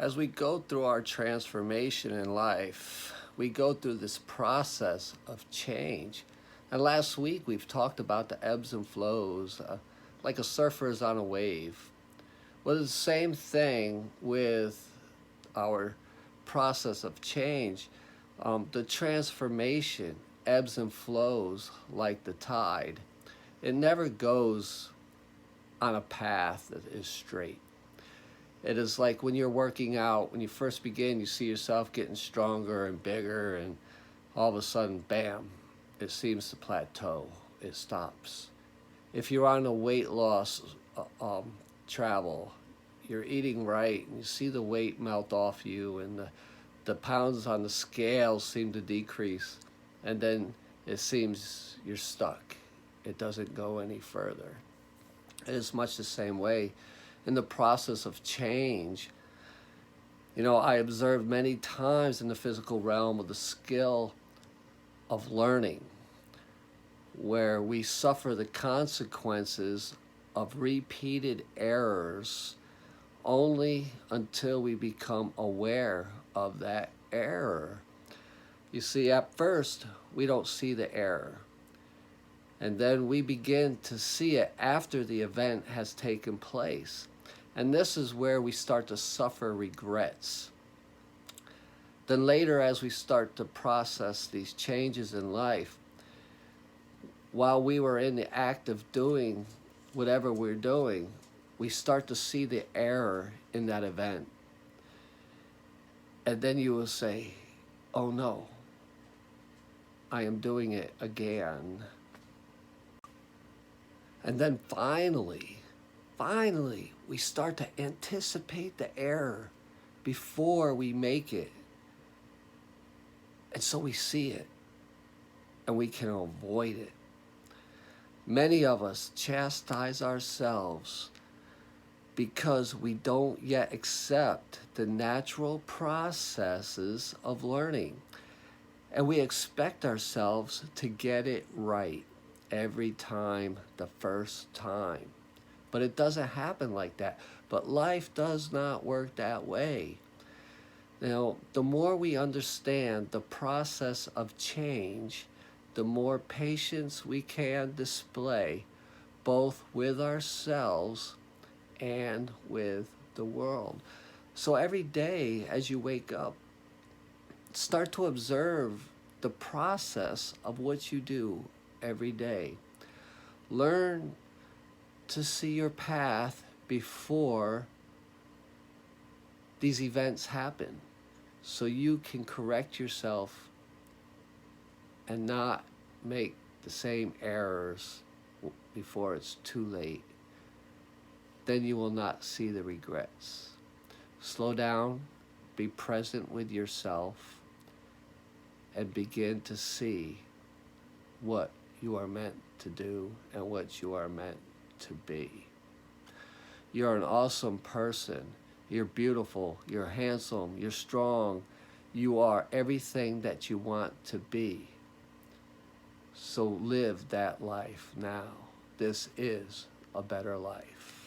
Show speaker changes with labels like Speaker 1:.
Speaker 1: As we go through our transformation in life, we go through this process of change. And last week we've talked about the ebbs and flows, like a surfer is on a wave. Well, it's the same thing with our process of change. The transformation ebbs and flows like the tide. It never goes on a path that is straight. It is like when you're working out, when you first begin, you see yourself getting stronger and bigger, and all of a sudden, bam, it seems to plateau. It stops. If you're on a weight loss travel, you're eating right, and you see the weight melt off you, and the pounds on the scale seem to decrease, and then it seems you're stuck. It doesn't go any further. It is much the same way in the process of change. You know, I observed many times in the physical realm with the skill of learning, where we suffer the consequences of repeated errors only until we become aware of that error. You see, at first, we don't see the error. And then we begin to see it after the event has taken place. And this is where we start to suffer regrets. Then later, as we start to process these changes in life, while we were in the act of doing whatever we're doing, we start to see the error in that event. And then you will say, oh no, I am doing it again. And then finally, we start to anticipate the error before we make it. And so we see it, and we can avoid it. Many of us chastise ourselves because we don't yet accept the natural processes of learning. And we expect ourselves to get it right every time, the first time. But it doesn't happen like that. But life does not work that way. Now, the more we understand the process of change, the more patience we can display, both with ourselves and with the world. So every day as you wake up, start to observe the process of what you do every day. Learn to see your path before these events happen, so you can correct yourself and not make the same errors before it's too late. Then you will not see the regrets. Slow down, be present with yourself, and begin to see what you are meant to do and what you are meant to be. You're an awesome person. You're beautiful. You're handsome. You're strong. You are everything that you want to be. So live that life now. This is a better life.